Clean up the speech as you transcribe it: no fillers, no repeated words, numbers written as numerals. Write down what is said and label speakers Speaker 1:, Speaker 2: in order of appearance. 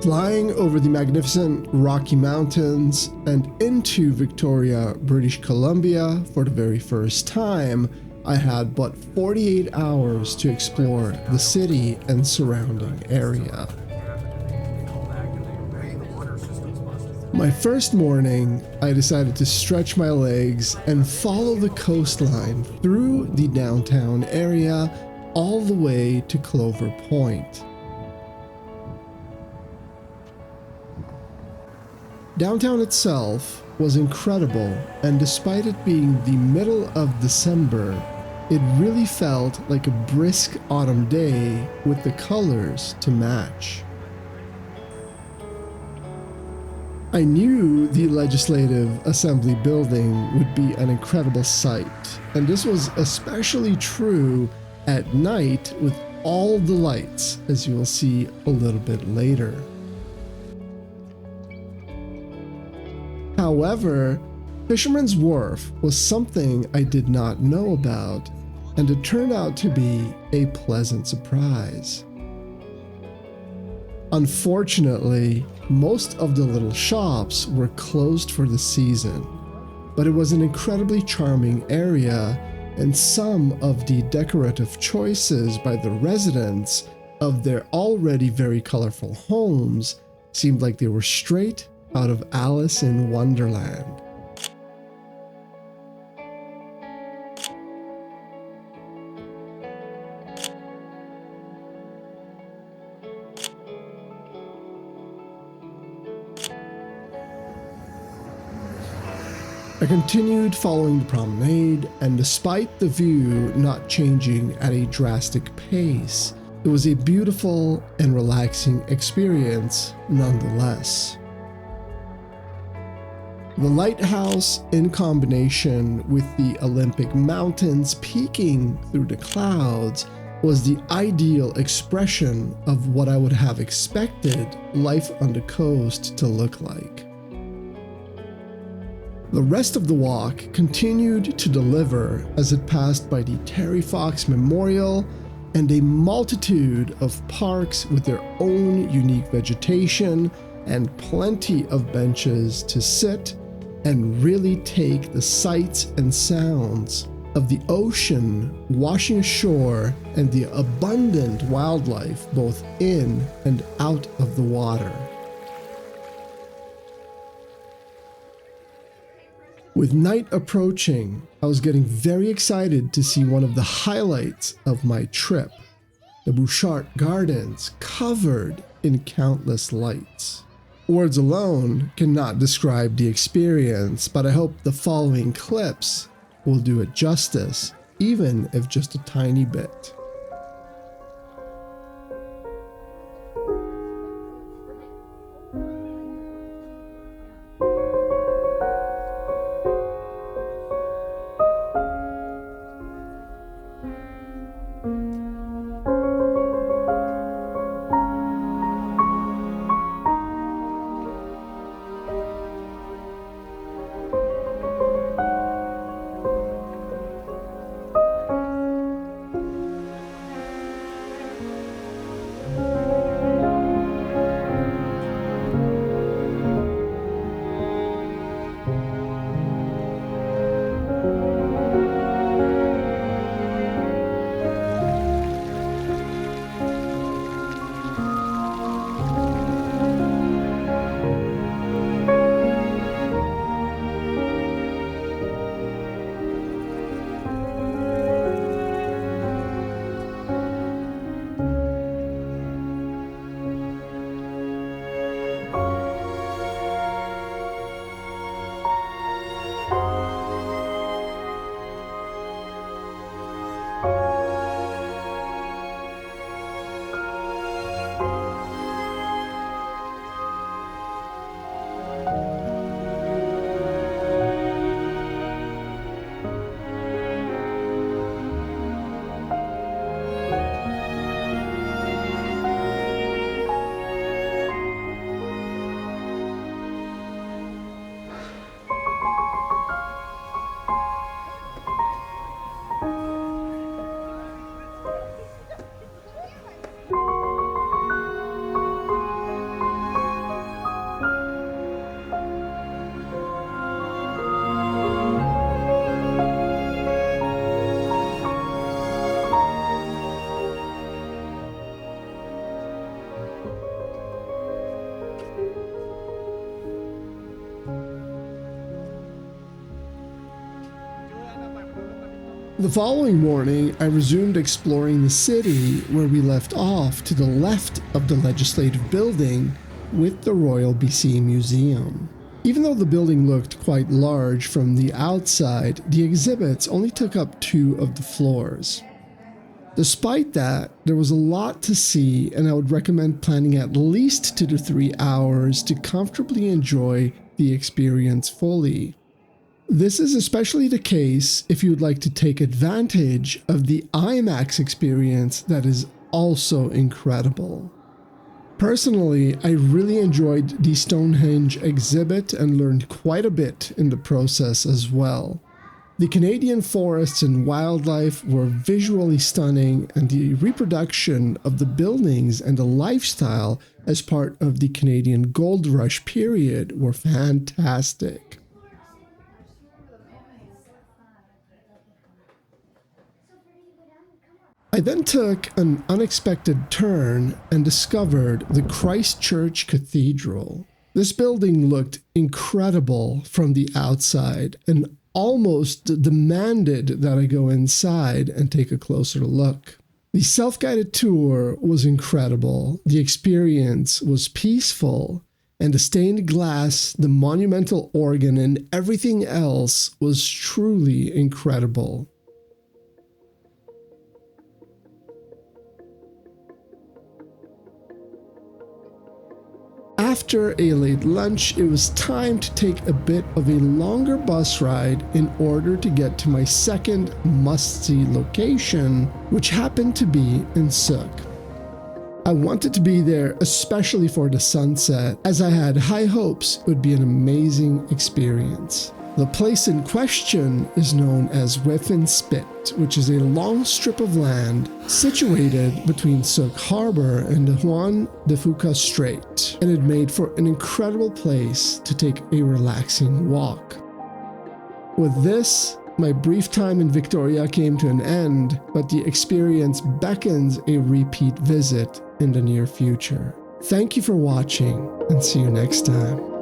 Speaker 1: Flying over the magnificent Rocky Mountains and into Victoria, British Columbia for the very first time, I had but 48 hours to explore the city and surrounding area. My first morning, I decided to stretch my legs and follow the coastline through the downtown area all the way to Clover Point. Downtown itself was incredible, and despite it being the middle of December, it really felt like a brisk autumn day with the colors to match. I knew the Legislative Assembly building would be an incredible sight, and this was especially true at night with all the lights, as you will see a little bit later. However, Fisherman's Wharf was something I did not know about, and it turned out to be a pleasant surprise. Unfortunately, most of the little shops were closed for the season, but it was an incredibly charming area, and some of the decorative choices by the residents of their already very colorful homes seemed like they were straight out of Alice in Wonderland. I continued following the promenade, and despite the view not changing at a drastic pace, it was a beautiful and relaxing experience nonetheless. The lighthouse, in combination with the Olympic Mountains peeking through the clouds, was the ideal expression of what I would have expected life on the coast to look like. The rest of the walk continued to deliver as it passed by the Terry Fox Memorial and a multitude of parks with their own unique vegetation and plenty of benches to sit and really take the sights and sounds of the ocean washing ashore and the abundant wildlife both in and out of the water. With night approaching, I was getting very excited to see one of the highlights of my trip, the Butchart Gardens covered in countless lights. Words alone cannot describe the experience, but I hope the following clips will do it justice, even if just a tiny bit. The following morning, I resumed exploring the city where we left off to the left of the Legislative Building with the Royal BC Museum. Even though the building looked quite large from the outside, the exhibits only took up 2 of the floors. Despite that, there was a lot to see, and I would recommend planning at least 2 to 3 hours to comfortably enjoy the experience fully. This is especially the case if you would like to take advantage of the IMAX experience that is also incredible. Personally, I really enjoyed the Stonehenge exhibit and learned quite a bit in the process as well. The Canadian forests and wildlife were visually stunning, and the reproduction of the buildings and the lifestyle as part of the Canadian Gold Rush period were fantastic. I then took an unexpected turn and discovered the Christchurch Cathedral. This building looked incredible from the outside and almost demanded that I go inside and take a closer look. The self-guided tour was incredible, the experience was peaceful, and the stained glass, the monumental organ, and everything else was truly incredible. After a late lunch, it was time to take a bit of a longer bus ride in order to get to my second must-see location, which happened to be in Sooke. I wanted to be there especially for the sunset, as I had high hopes it would be an amazing experience. The place in question is known as Whiffin Spit, which is a long strip of land situated between Sooke Harbor and the Juan de Fuca Strait, and it made for an incredible place to take a relaxing walk. With this, my brief time in Victoria came to an end, but the experience beckons a repeat visit in the near future. Thank you for watching, and see you next time.